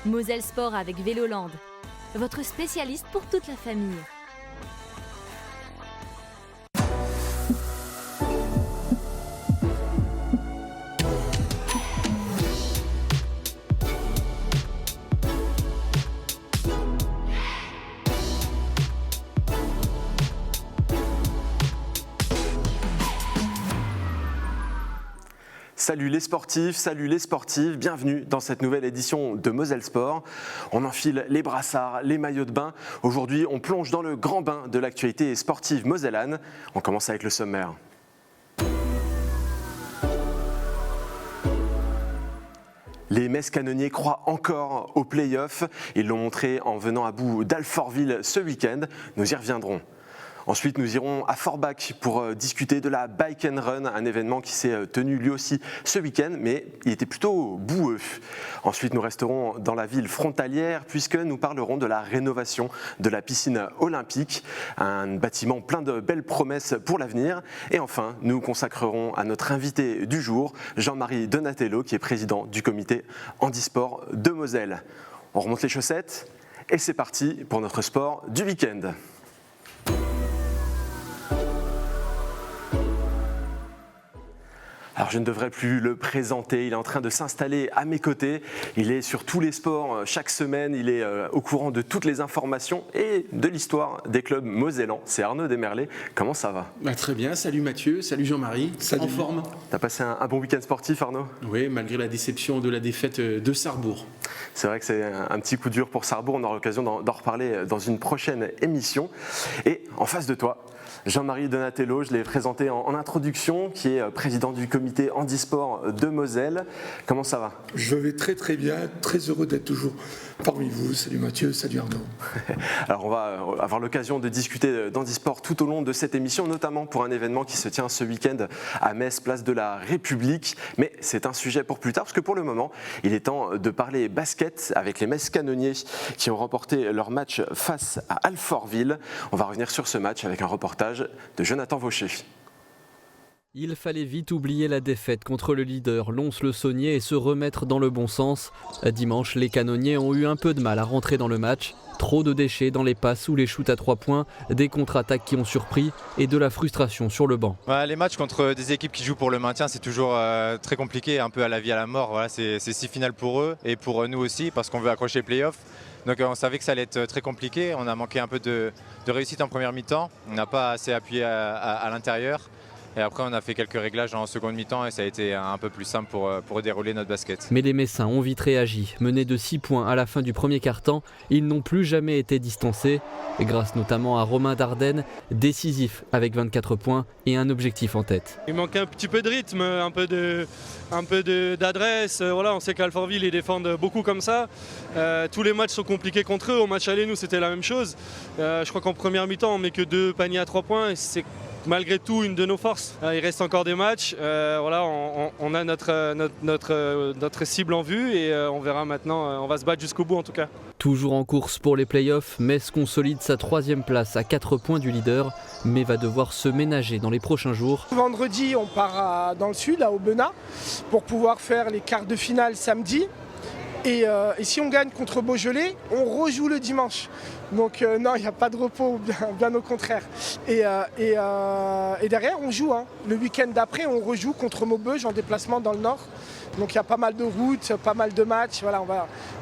Moselle Sport avec Véloland, votre spécialiste pour toute la famille. Salut les sportifs, salut les sportives, bienvenue dans cette nouvelle édition de Moselle Sport. On enfile les brassards, les maillots de bain. Aujourd'hui, on plonge dans le grand bain de l'actualité sportive mosellane. On commence avec le sommaire. Les Metz Canonniers croient encore aux play-offs. Ils l'ont montré en venant à bout d'Alfortville ce week-end. Nous y reviendrons. Ensuite, nous irons à Forbach pour discuter de la Bike and Run, un événement qui s'est tenu lui aussi ce week-end, mais il était plutôt boueux. Ensuite, nous resterons dans la ville frontalière puisque nous parlerons de la rénovation de la piscine olympique, un bâtiment plein de belles promesses pour l'avenir. Et enfin, nous consacrerons à notre invité du jour, Jean-Marie Donatello, qui est président du comité handisport de Moselle. On remonte les chaussettes et c'est parti pour notre sport du week-end. Alors je ne devrais plus le présenter, il est en train de s'installer à mes côtés, il est sur tous les sports chaque semaine, il est au courant de toutes les informations et de l'histoire des clubs mosellans. C'est Arnaud Desmerlet, comment ça va ? Très bien, salut Mathieu, salut Jean-Marie, salut. En forme ? T'as passé un bon week-end sportif Arnaud ? Oui, malgré la déception de la défaite de Sarrebourg. C'est vrai que c'est un petit coup dur pour Sarrebourg, on aura l'occasion d'en reparler dans une prochaine émission. Et en face de toi, Jean-Marie Donatello, je l'ai présenté en introduction, qui est président du comité handisport de Moselle. Comment ça va ? Je vais très très bien, très heureux d'être toujours parmi vous. Salut Mathieu, salut Arnaud. Alors on va avoir l'occasion de discuter d'handisport tout au long de cette émission, notamment pour un événement qui se tient ce week-end à Metz, place de la République. Mais c'est un sujet pour plus tard, parce que pour le moment, il est temps de parler basket avec les Metz Canonniers qui ont remporté leur match face à Alfortville. On va revenir sur ce match avec un reportage de Jonathan Vaucher. Il fallait vite oublier la défaite contre le leader Lons-le-Saunier et se remettre dans le bon sens. Dimanche, les canonniers ont eu un peu de mal à rentrer dans le match. Trop de déchets dans les passes ou les shoots à 3 points, des contre-attaques qui ont surpris et de la frustration sur le banc. Les matchs contre des équipes qui jouent pour le maintien, c'est toujours très compliqué, un peu à la vie à la mort. Voilà, c'est 6 finales pour eux et pour nous aussi parce qu'on veut accrocher les playoffs. Donc on savait que ça allait être très compliqué. On a manqué un peu de réussite en première mi-temps. On n'a pas assez appuyé à l'intérieur. Et après, on a fait quelques réglages en seconde mi-temps et ça a été un peu plus simple pour dérouler notre basket. Mais les Messins ont vite réagi. Menés de 6 points à la fin du premier quart-temps, ils n'ont plus jamais été distancés. Et grâce notamment à Romain Dardenne, décisif avec 24 points et un objectif en tête. Il manque un petit peu de rythme, un peu d'adresse. Voilà, on sait qu'Alfortville, ils défendent beaucoup comme ça. Tous les matchs sont compliqués contre eux. Au match aller, nous, c'était la même chose. Je crois qu'en première mi-temps, on met que 2 paniers à 3 points. Et c'est malgré tout une de nos forces. Il reste encore des matchs. Voilà, on a notre cible en vue et on verra maintenant. On va se battre jusqu'au bout en tout cas. Toujours en course pour les playoffs, Metz consolide sa 3e place à 4 points du leader, mais va devoir se ménager dans les prochains jours. Vendredi, on part dans le sud, à Aubenas, pour pouvoir faire les quarts de finale samedi. Et si on gagne contre Beaujolais, on rejoue le dimanche. Donc non, il n'y a pas de repos, bien au contraire. Et derrière, on joue. Le week-end d'après, on rejoue contre Maubeuge en déplacement dans le nord. Donc il y a pas mal de routes, pas mal de matchs. Voilà,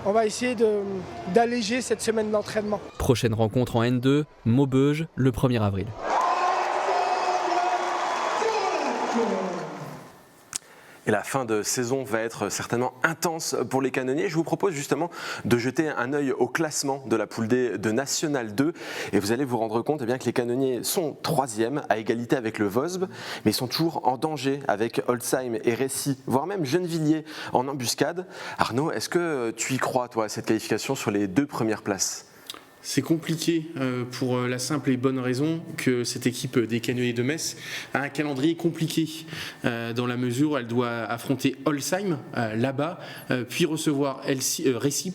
on va essayer d'alléger cette semaine d'entraînement. Prochaine rencontre en N2, Maubeuge, le 1er avril. Et la fin de saison va être certainement intense pour les canonniers. Je vous propose justement de jeter un œil au classement de la poule D de National 2. Et vous allez vous rendre compte que les canonniers sont 3e à égalité avec le Vosb, mais ils sont toujours en danger avec Holzheim et Récy, voire même Gennevilliers en embuscade. Arnaud, est-ce que tu y crois, toi, à cette qualification sur les 2 premières places ? C'est compliqué pour la simple et bonne raison que cette équipe des Canonniers de Metz a un calendrier compliqué dans la mesure où elle doit affronter Holzheim là-bas, puis recevoir Récy,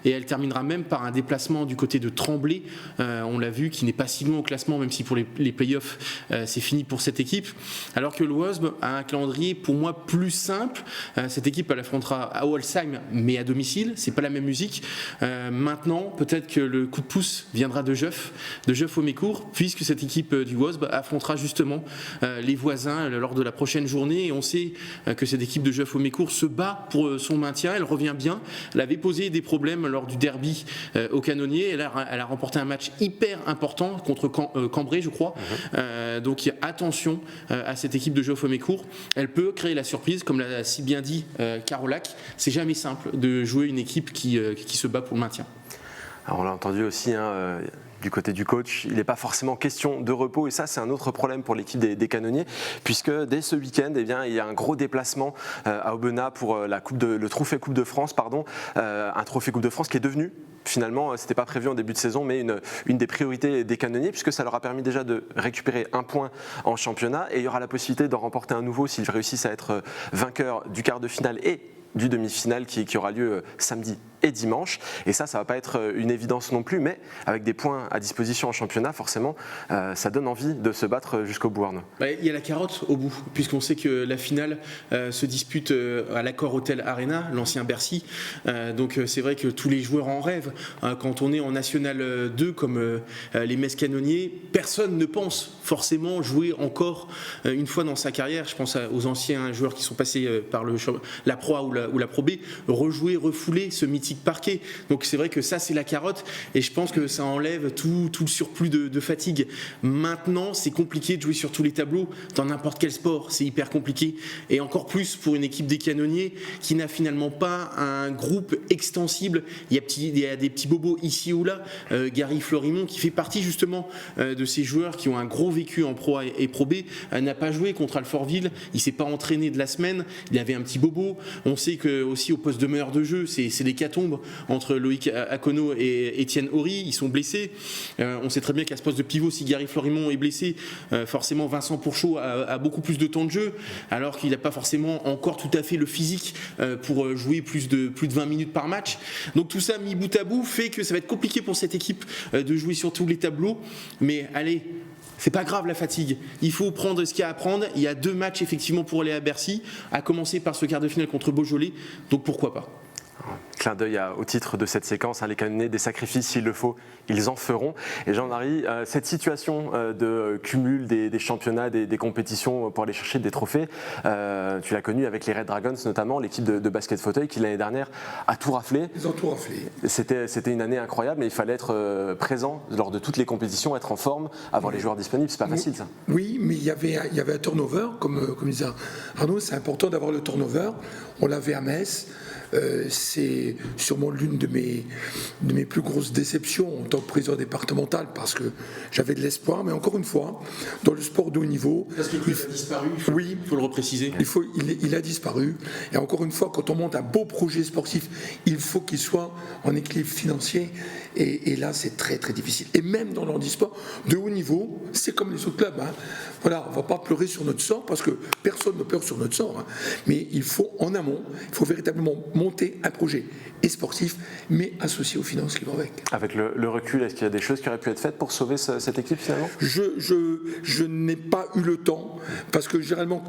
et elle terminera même par un déplacement du côté de Tremblay, on l'a vu, qui n'est pas si loin au classement, même si pour les playoffs c'est fini pour cette équipe, alors que le WOSB a un calendrier pour moi plus simple. Cette équipe elle affrontera à Holzheim mais à domicile, c'est pas la même musique. Maintenant peut-être que le coup de pouce viendra de Jeuf au Mécourt, puisque cette équipe du WOSB affrontera justement les voisins lors de la prochaine journée, et on sait que cette équipe de Jeuf au Mécourt se bat pour son maintien, elle revient bien, elle avait posé des problèmes lors du derby au Canonnier, elle a remporté un match hyper important contre Cambrai je crois, donc attention à cette équipe de Jeuf au Mécourt, elle peut créer la surprise, comme l'a si bien dit Carolac, c'est jamais simple de jouer une équipe qui se bat pour le maintien. Alors on l'a entendu aussi, du côté du coach, il n'est pas forcément question de repos, et ça c'est un autre problème pour l'équipe des Canonniers, puisque dès ce week-end il y a un gros déplacement à Aubenas pour le trophée Coupe de France, un trophée Coupe de France qui est devenu, finalement c'était pas prévu en début de saison, mais une des priorités des Canonniers, puisque ça leur a permis déjà de récupérer un point en championnat, et il y aura la possibilité d'en remporter un nouveau s'ils réussissent à être vainqueurs du quart de finale et du demi-finale qui aura lieu samedi et dimanche, et ça va pas être une évidence non plus, mais avec des points à disposition en championnat, forcément ça donne envie de se battre jusqu'au bout, Arnaud. Il y a la carotte au bout, puisqu'on sait que la finale se dispute à l'Accor Hotel Arena, l'ancien Bercy, donc c'est vrai que tous les joueurs en rêvent. Quand on est en National 2 comme les Metz Canonniers, personne ne pense forcément jouer encore une fois dans sa carrière, je pense aux anciens joueurs qui sont passés par la Pro A ou la Pro B, rejouer, refouler ce mythique parquet. Donc c'est vrai que ça c'est la carotte, et je pense que ça enlève tout le surplus de fatigue. Maintenant c'est compliqué de jouer sur tous les tableaux dans n'importe quel sport, c'est hyper compliqué, et encore plus pour une équipe des Canonniers qui n'a finalement pas un groupe extensible. Il y a des petits bobos ici ou là, Gary Florimond qui fait partie justement de ces joueurs qui ont un gros vécu en Pro A et Pro B, n'a pas joué contre Alfortville, il s'est pas entraîné de la semaine, il avait un petit bobo. On sait que aussi au poste de meneur de jeu c'est l'hécatombe entre Loïc Akono et Étienne Horry, ils sont blessés. On sait très bien qu'à ce poste de pivot, si Gary Florimond est blessé, forcément Vincent Pourchaud a beaucoup plus de temps de jeu, alors qu'il n'a pas forcément encore tout à fait le physique pour jouer plus de 20 minutes par match. Donc tout ça mis bout à bout fait que ça va être compliqué pour cette équipe de jouer sur tous les tableaux, mais allez, c'est pas grave la fatigue, il faut prendre ce qu'il y a à prendre. Il y a 2 matchs effectivement pour aller à Bercy, à commencer par ce quart de finale contre Beaujolais, donc pourquoi pas. Clin d'œil au titre de cette séquence, les Canonniers, des sacrifices s'il le faut, ils en feront. Et Jean-Marie, cette situation de cumul des championnats, des compétitions pour aller chercher des trophées, tu l'as connue avec les Red Dragons notamment, l'équipe de basket fauteuil qui l'année dernière a tout raflé. Ils ont tout raflé. C'était une année incroyable, mais il fallait être présent lors de toutes les compétitions, être en forme, avoir les joueurs disponibles, c'est pas facile ça. Oui, mais il y avait un turnover, comme disait Arnaud, c'est important d'avoir le turnover. On l'avait à Metz. C'est sûrement l'une de mes plus grosses déceptions en tant que président départemental, parce que j'avais de l'espoir, mais encore une fois, dans le sport de haut niveau... Parce qu'il a disparu, il faut le repréciser. Il a disparu, et encore une fois, quand on monte un beau projet sportif, il faut qu'il soit en équilibre financier, et là c'est très très difficile. Et même dans l'handisport de haut niveau, c'est comme les autres clubs, Voilà, on ne va pas pleurer sur notre sort, parce que personne ne pleure sur notre sort, mais il faut en amont, il faut véritablement monter un projet et sportif, mais associé aux finances qui vont avec. Avec le recul, est-ce qu'il y a des choses qui auraient pu être faites pour sauver cette équipe finalement ? Je n'ai pas eu le temps, parce que généralement,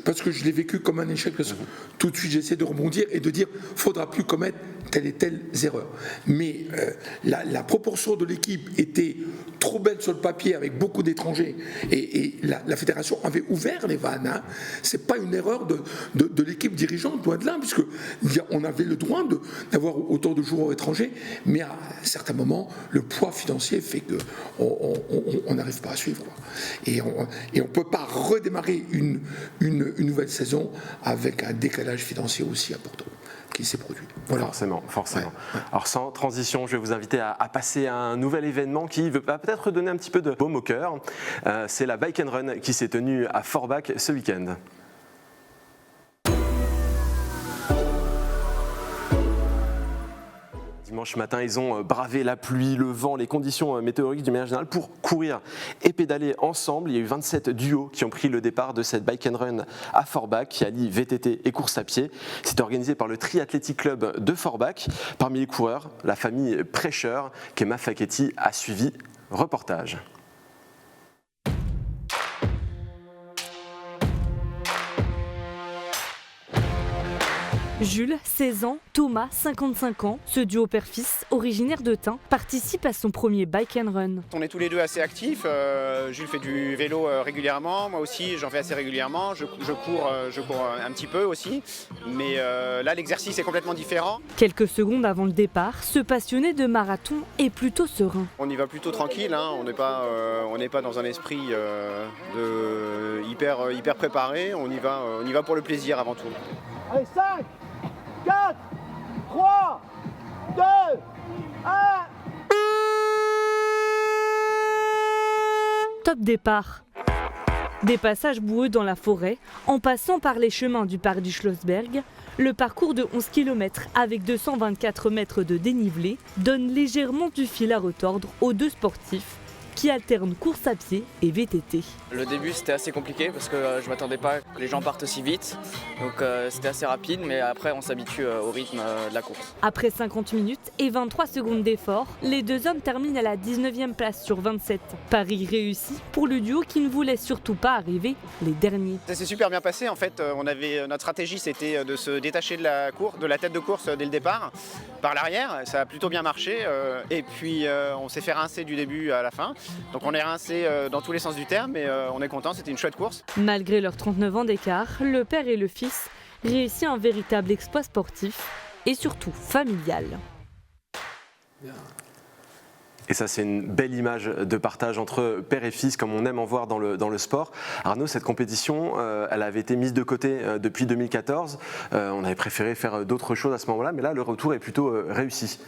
parce que je l'ai vécu comme un échec, parce que tout de suite j'essaie de rebondir et de dire qu'il ne faudra plus commettre telle et telle erreur. Mais la proportion de l'équipe était trop belle sur le papier, avec beaucoup d'étrangers, et la fédération avait ouvert les vannes. C'est pas une erreur de l'équipe dirigeante, loin de là, puisque on avait le droit d'avoir autant de joueurs étrangers, mais à certains moments, le poids financier fait qu'on n'arrive pas à suivre, quoi. Et on ne peut pas redémarrer une nouvelle saison avec un décalage financier aussi important qui s'est produit. Voilà. Forcément. Ouais. Alors sans transition, je vais vous inviter à passer à un nouvel événement qui va peut-être redonner un petit peu de baume au cœur. C'est la Bike and Run qui s'est tenue à Forbach ce week-end. Dimanche matin, ils ont bravé la pluie, le vent, les conditions météorologiques du manière générale pour courir et pédaler ensemble. Il y a eu 27 duos qui ont pris le départ de cette bike and run à Forbach qui allie VTT et course à pied. C'est organisé par le Triathletic Club de Forbach. Parmi les coureurs, la famille Prêcheur qu'Emma Facchetti a suivi. Reportage. Jules, 16 ans, Thomas, 55 ans, ce duo père-fils, originaire de Tain, participe à son premier bike and run. On est tous les deux assez actifs. Jules fait du vélo régulièrement, moi aussi j'en fais assez régulièrement. Je cours un petit peu aussi, mais là l'exercice est complètement différent. Quelques secondes avant le départ, ce passionné de marathon est plutôt serein. On y va plutôt tranquille, hein. On n'est pas dans un esprit hyper préparé. On y va pour le plaisir avant tout. Allez, 5, 4, 3, 2, 1. Top départ. Des passages boueux dans la forêt, en passant par les chemins du parc du Schlossberg, le parcours de 11 km avec 224 mètres de dénivelé donne légèrement du fil à retordre aux deux sportifs qui alternent course à pied et VTT. Le début c'était assez compliqué parce que je ne m'attendais pas que les gens partent aussi vite, donc c'était assez rapide, mais après on s'habitue au rythme de la course. Après 50 minutes et 23 secondes d'effort, les deux hommes terminent à la 19e place sur 27. Pari réussi pour le duo qui ne voulait surtout pas arriver les derniers. Ça s'est super bien passé en fait. Notre stratégie c'était de se détacher de la tête de course dès le départ par l'arrière. Ça a plutôt bien marché et puis on s'est fait rincer du début à la fin. Donc on est rincé dans tous les sens du terme, mais on est content, c'était une chouette course. Malgré leurs 39 ans d'écart, le père et le fils réussissent un véritable exploit sportif et surtout familial. Et ça, c'est une belle image de partage entre père et fils, comme on aime en voir dans le sport. Arnaud, cette compétition, elle avait été mise de côté depuis 2014. On avait préféré faire d'autres choses à ce moment-là, mais là, le retour est plutôt réussi.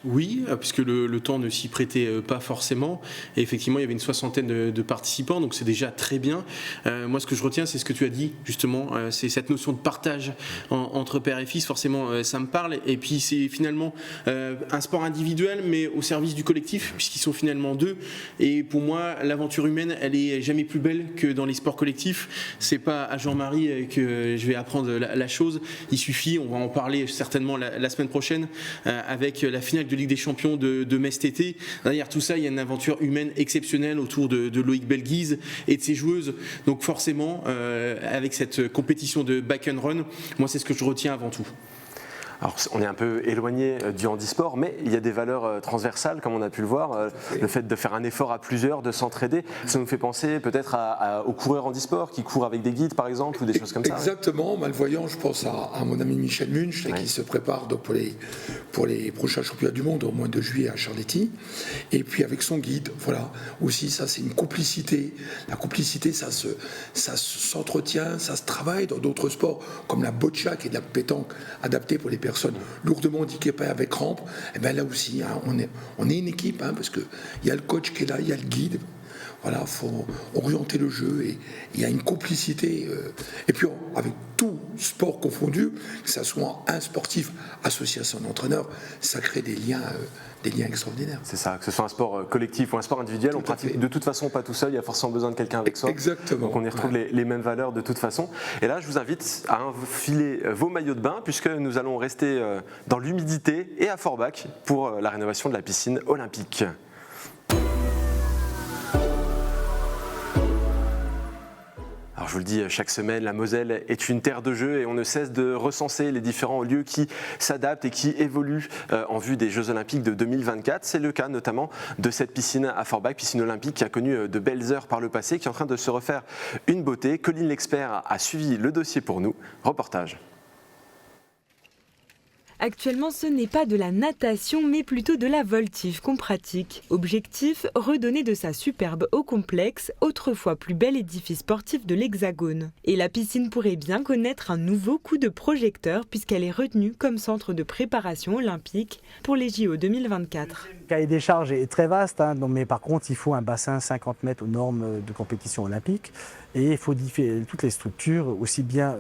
Oui, puisque le temps ne s'y prêtait pas forcément. Et effectivement, il y avait une soixantaine de participants, donc c'est déjà très bien. Moi, ce que je retiens, c'est ce que tu as dit, justement. C'est cette notion de partage entre père et fils. Forcément, ça me parle. Et puis, c'est finalement un sport individuel, mais au service du collectif, puisqu'ils sont finalement deux. Et pour moi, l'aventure humaine, elle est jamais plus belle que dans les sports collectifs. C'est pas à Jean-Marie que je vais apprendre la chose. Il suffit, on va en parler certainement la semaine prochaine, avec la finale de Ligue des Champions de Metz cet été. Derrière tout ça, il y a une aventure humaine exceptionnelle autour de Loïc Belguise et de ses joueuses. Donc forcément, avec cette compétition de bike and run, moi c'est ce que je retiens avant tout. Alors, on est un peu éloigné du handisport, mais il y a des valeurs transversales, comme on a pu le voir. Le fait de faire un effort à plusieurs, de s'entraider, ça nous fait penser peut-être aux coureurs handisport qui courent avec des guides, par exemple, ou des choses comme ça. Exactement, malvoyant, je pense à mon ami Michel Munch, qui se prépare donc pour les prochains championnats du monde au mois de juillet à Charletti. Et puis avec son guide, voilà. Aussi, ça, c'est une complicité. La complicité, ça s'entretient, ça se travaille dans d'autres sports, comme la boccia, qui est de la pétanque adaptée pour les personnes lourdement handicapées avec rampe. Et bien là aussi, hein, on est une équipe, hein, parce qu'il y a le coach qui est là, il y a le guide. Voilà, il faut orienter le jeu et il y a une complicité. Et puis, avec tout sport confondu, que ce soit un sportif associé à son entraîneur, ça crée des liens extraordinaires. C'est ça, que ce soit un sport collectif ou un sport individuel, on pratique de toute façon pas tout seul, il y a forcément besoin de quelqu'un avec soi. Exactement. Donc on y retrouve les mêmes valeurs de toute façon. Et là, je vous invite à enfiler vos maillots de bain, puisque nous allons rester dans l'humidité et à Forbach pour la rénovation de la piscine olympique. Alors je vous le dis, chaque semaine, la Moselle est une terre de jeu et on ne cesse de recenser les différents lieux qui s'adaptent et qui évoluent en vue des Jeux Olympiques de 2024. C'est le cas notamment de cette piscine à Forbach, piscine olympique qui a connu de belles heures par le passé, qui est en train de se refaire une beauté. Colline l'expert a suivi le dossier pour nous. Reportage. Actuellement, ce n'est pas de la natation, mais plutôt de la voltige qu'on pratique. Objectif, redonner de sa superbe au complexe, autrefois plus bel édifice sportif de l'Hexagone. Et la piscine pourrait bien connaître un nouveau coup de projecteur, puisqu'elle est retenue comme centre de préparation olympique pour les JO 2024. Le cahier des charges est très vaste, hein, mais par contre, il faut un bassin 50 mètres aux normes de compétition olympique. Et il faut toutes les structures, aussi bien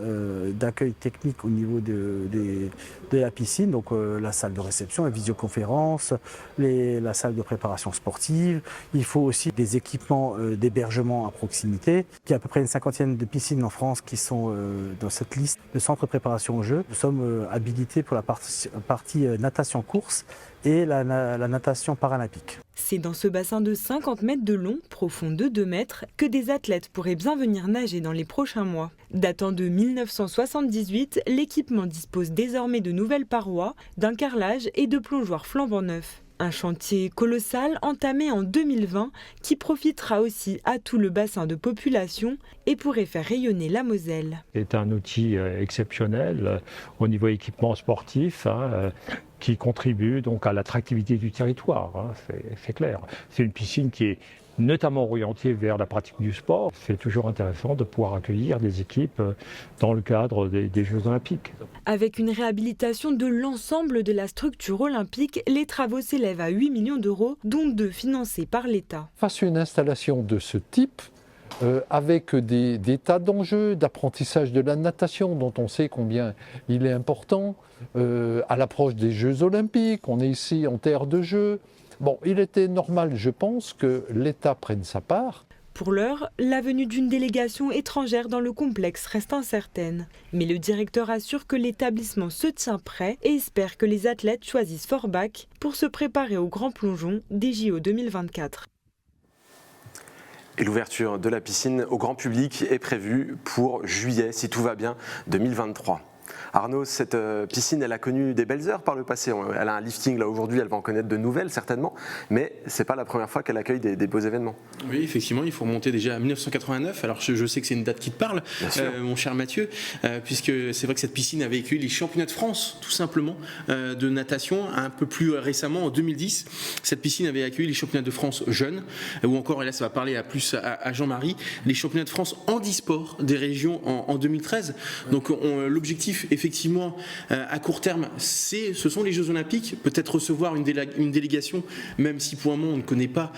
d'accueil technique au niveau de la piscine, donc la salle de réception, la visioconférence, la salle de préparation sportive. Il faut aussi des équipements d'hébergement à proximité. Il y a à peu près une 50aine de piscines en France qui sont dans cette liste de centres de préparation aux Jeux. Nous sommes habilités pour la partie natation-course et la natation paralympique. C'est dans ce bassin de 50 mètres de long, profond de 2 mètres, que des athlètes pourraient bien venir nager dans les prochains mois. Datant de 1978, l'équipement dispose désormais de nouvelles parois, d'un carrelage et de plongeoires flambant neufs. Un chantier colossal entamé en 2020 qui profitera aussi à tout le bassin de population et pourrait faire rayonner la Moselle. C'est un outil exceptionnel au niveau équipement sportif qui contribue donc à l'attractivité du territoire, c'est clair. C'est une piscine qui est notamment orientée vers la pratique du sport. C'est toujours intéressant de pouvoir accueillir des équipes dans le cadre des Jeux Olympiques. Avec une réhabilitation de l'ensemble de la structure olympique, les travaux s'élèvent à 8 millions d'euros, dont 2 financés par l'État. Face à une installation de ce type, avec des tas d'enjeux d'apprentissage de la natation, dont on sait combien il est important, à l'approche des Jeux Olympiques, on est ici en terre de jeu. Bon, il était normal, je pense, que l'État prenne sa part. Pour l'heure, la venue d'une délégation étrangère dans le complexe reste incertaine. Mais le directeur assure que l'établissement se tient prêt et espère que les athlètes choisissent Forbach pour se préparer au grand plongeon des JO 2024. Et l'ouverture de la piscine au grand public est prévue pour juillet, si tout va bien, 2023. Arnaud, cette piscine, elle a connu des belles heures par le passé. Elle a un lifting là aujourd'hui, elle va en connaître de nouvelles certainement, mais c'est pas la première fois qu'elle accueille des beaux événements. Oui, effectivement, il faut remonter déjà à 1989. Alors je sais que c'est une date qui te parle, mon cher Mathieu, puisque c'est vrai que cette piscine avait accueilli les championnats de France, tout simplement, de natation. Un peu plus récemment, en 2010, cette piscine avait accueilli les championnats de France jeunes, ou encore, et là ça va parler plus à Jean-Marie, les championnats de France handisport des régions en 2013. Donc l'objectif, effectivement, à court terme, ce sont les Jeux Olympiques. Peut-être recevoir une délégation, même si pour un moment on ne connaît pas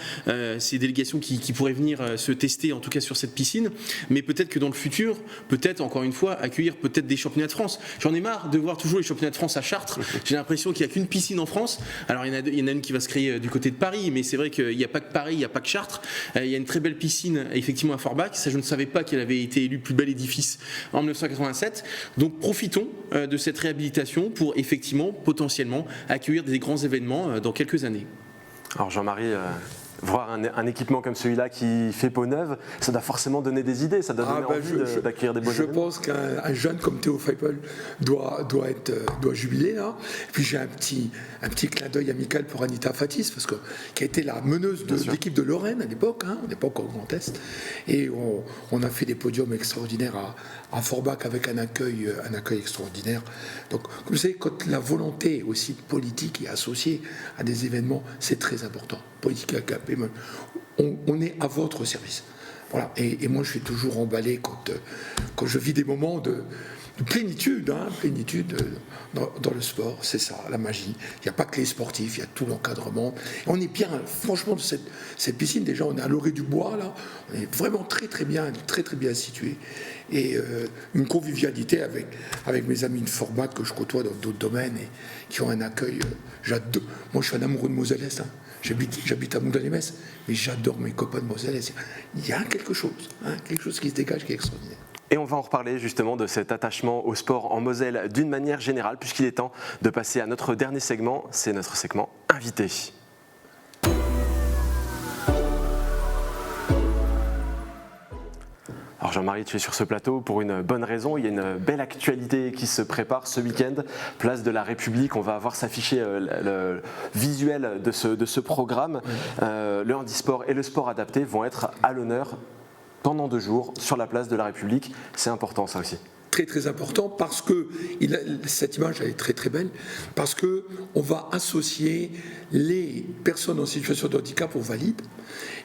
ces délégations qui pourraient venir se tester, en tout cas sur cette piscine. Mais peut-être que dans le futur, peut-être encore une fois, accueillir peut-être des championnats de France. J'en ai marre de voir toujours les championnats de France à Chartres. J'ai l'impression qu'il n'y a qu'une piscine en France. Alors il y en a une qui va se créer du côté de Paris, mais c'est vrai qu'il n'y a pas que Paris, il n'y a pas que Chartres. Il y a une très belle piscine, effectivement, à Forbach. Ça, je ne savais pas qu'elle avait été élue plus bel édifice en 1987. Donc profitons de cette réhabilitation pour effectivement, potentiellement, accueillir des grands événements dans quelques années. Alors Jean-Marie, voir un équipement comme celui-là qui fait peau neuve, ça doit forcément donner des idées, ça doit donner envie d'accueillir des beaux événements. Je pense qu'un jeune comme Théo Feipel doit jubiler là. Et puis j'ai un petit clin d'œil amical pour Anita Fatis, qui a été la meneuse de l'équipe de Lorraine à l'époque, on n'est pas encore au Grand Est, et on a fait des podiums extraordinaires à Forbach avec un accueil extraordinaire. Donc, comme vous savez, quand la volonté aussi politique est associée à des événements, c'est très important. Politique AKP, on est à votre service. Voilà. Et moi, je suis toujours emballé quand je vis des moments de plénitude, dans le sport, c'est ça, la magie. Il n'y a pas que les sportifs, il y a tout l'encadrement. Et on est bien, franchement, de cette piscine, déjà, on est à l'orée du bois, là, on est vraiment très très bien situé. Et une convivialité avec mes amis de Forbach que je côtoie dans d'autres domaines et qui ont un accueil. J'adore. Moi, je suis un amoureux de Mosellès. J'habite à Moulin-les-Metz, mais j'adore mes copains de Mosellès. Il y a quelque chose qui se dégage qui est extraordinaire. Et on va en reparler justement de cet attachement au sport en Moselle d'une manière générale, puisqu'il est temps de passer à notre dernier segment, c'est notre segment invité. Alors Jean-Marie, tu es sur ce plateau pour une bonne raison, il y a une belle actualité qui se prépare ce week-end, place de la République, on va voir s'afficher le visuel de ce programme. Le handisport et le sport adapté vont être à l'honneur pendant 2 jours sur la place de la République, c'est important ça aussi. Très très important parce que cette image elle est très très belle parce que on va associer les personnes en situation de handicap aux valides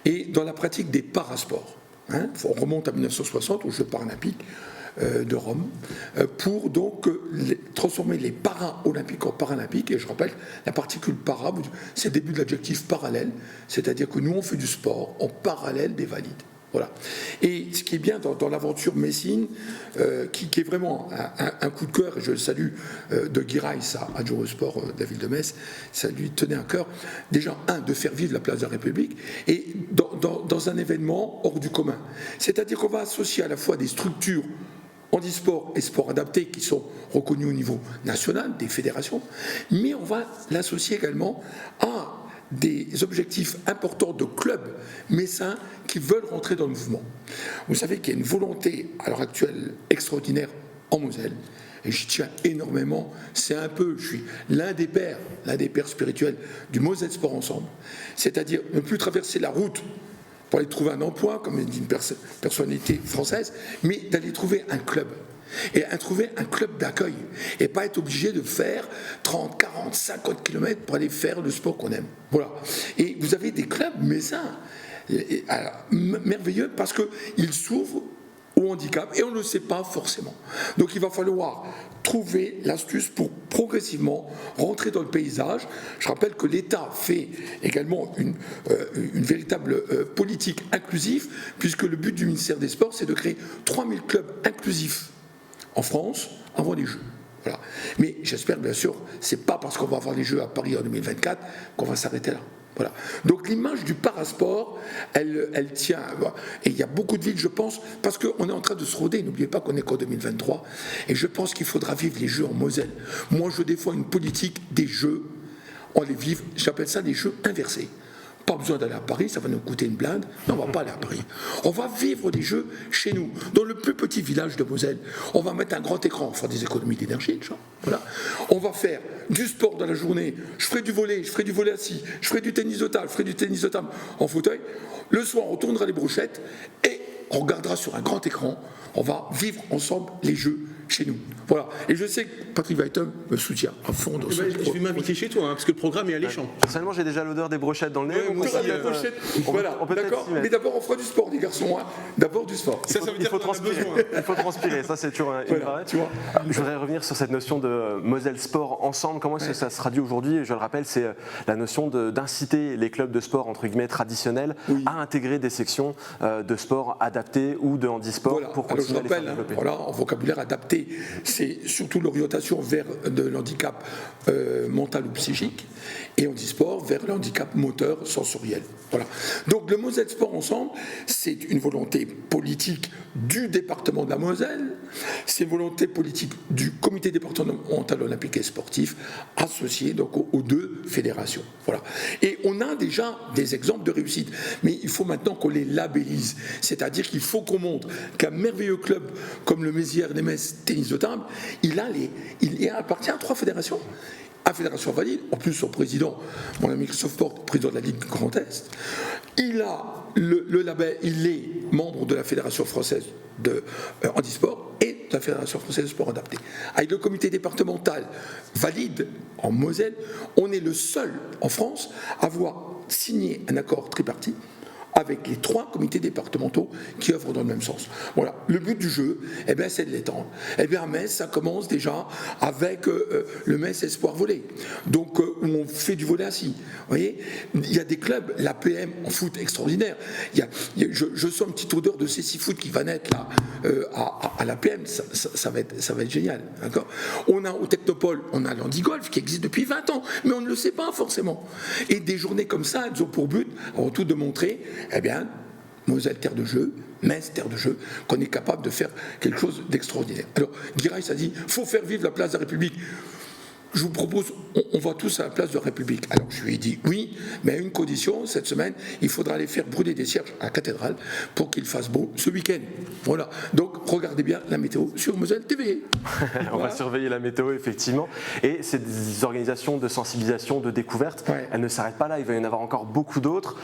et dans la pratique des parasports. On remonte à 1960 aux Jeux paralympiques de Rome pour donc transformer les para-olympiques en paralympiques. Et je rappelle, la particule para, c'est le début de l'adjectif parallèle, c'est-à-dire que nous on fait du sport en parallèle des valides. Voilà. Et ce qui est bien dans l'aventure Messine, qui est vraiment un coup de cœur, et je le salue de Guy Reiss à Eurosport de la ville de Metz, ça lui tenait à cœur, déjà, de faire vivre la place de la République, et dans un événement hors du commun. C'est-à-dire qu'on va associer à la fois des structures handisport et sport adapté qui sont reconnus au niveau national, des fédérations, mais on va l'associer également à des objectifs importants de clubs messins qui veulent rentrer dans le mouvement. Vous savez qu'il y a une volonté à l'heure actuelle extraordinaire en Moselle, et j'y tiens énormément. C'est un peu, je suis l'un des pères spirituels du Moselle Sport Ensemble, c'est-à-dire ne plus traverser la route pour aller trouver un emploi, comme dit une personnalité française, mais d'aller trouver un club. Et trouver un club d'accueil. Et pas être obligé de faire 30, 40, 50 km pour aller faire le sport qu'on aime. Voilà. Et vous avez des clubs messins, merveilleux, parce qu'ils s'ouvrent au handicap, et on ne le sait pas forcément. Donc il va falloir trouver l'astuce pour progressivement rentrer dans le paysage. Je rappelle que l'État fait également une véritable politique inclusive, puisque le but du ministère des Sports, c'est de créer 3000 clubs inclusifs en France avant les Jeux. Voilà. Mais j'espère, bien sûr, c'est pas parce qu'on va avoir les Jeux à Paris en 2024 qu'on va s'arrêter là. Voilà. Donc l'image du parasport, elle tient. Et il y a beaucoup de villes, je pense, parce qu'on est en train de se roder. N'oubliez pas qu'on est qu'en 2023. Et je pense qu'il faudra vivre les Jeux en Moselle. Moi, je défends une politique des Jeux. On les vive, j'appelle ça des Jeux inversés. Pas besoin d'aller à Paris, ça va nous coûter une blinde. Non, on ne va pas aller à Paris. On va vivre des Jeux chez nous, dans le plus petit village de Moselle. On va mettre un grand écran, on va faire des économies d'énergie, déjà. Voilà. On va faire du sport dans la journée. Je ferai du volley assis, je ferai du tennis de table, je ferai du tennis de table en fauteuil. Le soir, on tournera les brochettes et on regardera sur un grand écran. On va vivre ensemble les Jeux chez nous. Voilà. Et je sais que Patrick Weitham me soutient à fond dans ce Je vais m'inviter chez toi, parce que le programme est alléchant. Personnellement, j'ai déjà l'odeur des brochettes dans le nez. Voilà, d'accord. Mais d'abord, on fera du sport, les garçons. D'abord du sport. Il faut transpirer. Il faut transpirer. Ça, c'est toujours une vraie. Je voudrais revenir sur cette notion de Moselle Sport Ensemble. Comment est-ce que ça se traduit aujourd'hui? Je le rappelle, c'est la notion d'inciter les clubs de sport, entre guillemets, traditionnels, à intégrer des sections de sport adaptées ou de handisport pour continuer à les faire développer. Voilà, en vocabulaire adapté, c'est surtout l'orientation vers de l'handicap mental ou psychique, et handisport vers le handicap moteur sensoriel. Voilà. Donc le Moselle Sport Ensemble, c'est une volonté politique du département de la Moselle, c'est une volonté politique du comité départemental olympique et sportif associé donc aux deux fédérations. Voilà. Et on a déjà des exemples de réussite, mais il faut maintenant qu'on les labellise, c'est-à-dire qu'il faut qu'on montre qu'un merveilleux club comme le Mézières des Metz tennis de table, il appartient à 3 fédérations. À Fédération Valide, en plus son président, mon ami Christophe Porte, président de la Ligue Grand Est, il a le label, il est membre de la Fédération française de handisport et de la Fédération française de sport adapté. Avec le comité départemental Valide en Moselle, on est le seul en France à avoir signé un accord tripartite avec les 3 comités départementaux qui œuvrent dans le même sens. Voilà. Le but du jeu, c'est de l'étendre. À Metz, ça commence déjà avec le Metz Espoir Volley. Donc, où on fait du volley assis. Vous voyez, il y a des clubs, l'APM en foot extraordinaire. Je sens une petite odeur de cécifoot qui va naître là à l'APM. Ça va être génial. D'accord. On a au Technopole, on a l'handigolf qui existe depuis 20 ans, mais on ne le sait pas forcément. Et des journées comme ça, elles ont pour but, avant tout, de montrer Moselle, terre de jeu, Metz, terre de jeu, qu'on est capable de faire quelque chose d'extraordinaire. Alors, Guy Reiss a dit, il faut faire vivre la place de la République. Je vous propose, on va tous à la place de la République. Alors je lui ai dit oui, mais à une condition, cette semaine, il faudra aller faire brûler des cierges à la cathédrale pour qu'il fasse beau ce week-end. Voilà. Donc regardez bien la météo sur Moselle TV. On va surveiller la météo, effectivement. Et ces organisations de sensibilisation, de découverte, elles ne s'arrêtent pas là. Il va y en avoir encore beaucoup d'autres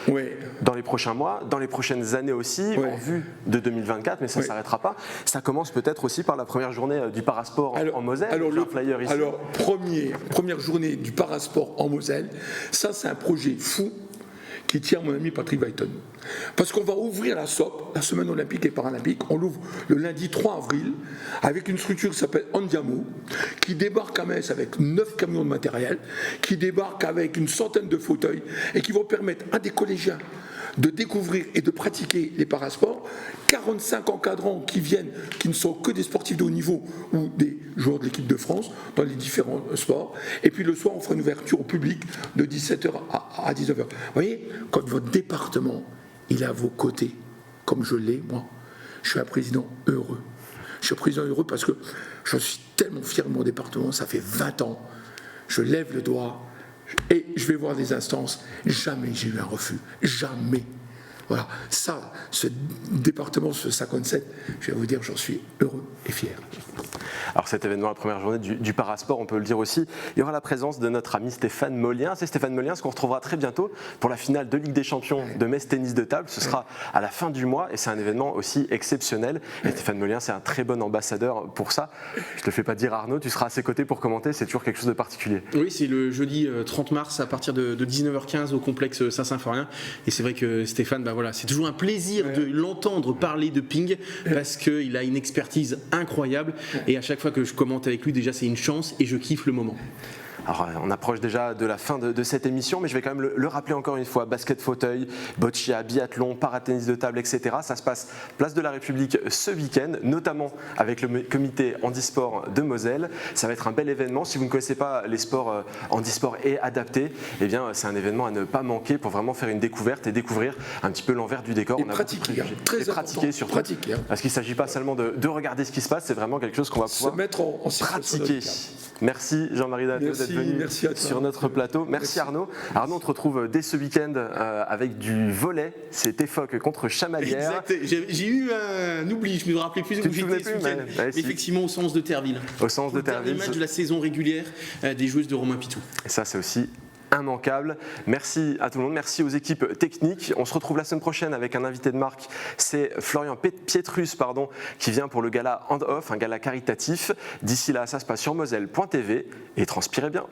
dans les prochains mois, dans les prochaines années aussi, en vue de 2024, mais ça ne s'arrêtera pas. Ça commence peut-être aussi par la première journée du parasport en Moselle. Alors, le flyer ici. Première journée du parasport en Moselle, ça c'est un projet fou qui tient mon ami Patrick Weitham. Parce qu'on va ouvrir la SOP, la Semaine olympique et paralympique, on l'ouvre le lundi 3 avril, avec une structure qui s'appelle Andiamo, qui débarque à Metz avec 9 camions de matériel, qui débarque avec une centaine de fauteuils, et qui vont permettre à des collégiens de découvrir et de pratiquer les parasports, 45 encadrants qui viennent, qui ne sont que des sportifs de haut niveau ou des joueurs de l'équipe de France dans les différents sports. Et puis le soir, on fera une ouverture au public de 17h à 19h. Vous voyez, quand votre département, il est à vos côtés, comme je l'ai, moi, je suis un président heureux. Je suis un président heureux parce que je suis tellement fier de mon département, ça fait 20 ans. Je lève le doigt et je vais voir des instances. Jamais j'ai eu un refus. Jamais. Voilà. Ça, ce département, ce 57, je vais vous dire, j'en suis heureux et fier. Alors cet événement, la première journée du Parasport, on peut le dire aussi, il y aura la présence de notre ami Stéphane Molliens. C'est Stéphane Molliens qu'on retrouvera très bientôt pour la finale de Ligue des Champions de Metz Tennis de Table. Ce sera à la fin du mois et c'est un événement aussi exceptionnel. Et Stéphane Molliens, c'est un très bon ambassadeur pour ça. Je ne te le fais pas dire Arnaud, tu seras à ses côtés pour commenter, c'est toujours quelque chose de particulier. Oui, c'est le jeudi 30 mars à partir de 19h15 au complexe Saint-Symphorien. Et c'est vrai que Stéphane, voilà, c'est toujours un plaisir de l'entendre parler de ping parce qu'il a une expertise incroyable et à chaque fois que je commente avec lui, déjà c'est une chance et je kiffe le moment. Alors, on approche déjà de la fin de cette émission, mais je vais quand même le rappeler encore une fois. Basket fauteuil, boccia, biathlon, paratennis de table, etc. Ça se passe place de la République ce week-end, notamment avec le comité handisport de Moselle. Ça va être un bel événement. Si vous ne connaissez pas les sports handisport et adaptés, eh bien, c'est un événement à ne pas manquer pour vraiment faire une découverte et découvrir un petit peu l'envers du décor. Et pratiquer, très important. Pratiquer surtout. Pratiquer, hein. Parce qu'il ne s'agit pas seulement de regarder ce qui se passe, c'est vraiment quelque chose qu'on va pouvoir se mettre en pratiquer. Merci Jean-Marie Dato d'être venu sur notre plateau. Merci Arnaud. Arnaud, on te retrouve dès ce week-end avec du volley. C'est EFOC contre Chamalières. Exact. J'ai eu un oubli, je me rappelais plus où j'étais ce week-end. Effectivement, au sens de Terreville. Au sens de Terreville. Le dernier match de la saison régulière des joueuses de Romain Pitou. Et ça, c'est aussi immanquable. Merci à tout le monde, merci aux équipes techniques. On se retrouve la semaine prochaine avec un invité de marque, c'est Florian Pietrus qui vient pour le gala Hand Off, un gala caritatif. D'ici là, ça se passe sur moselle.tv et transpirez bien.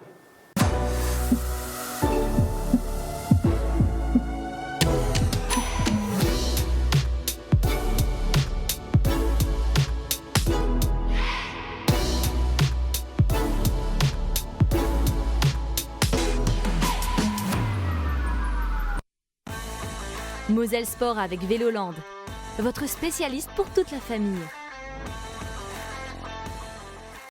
Moselle Sport avec Véloland, votre spécialiste pour toute la famille.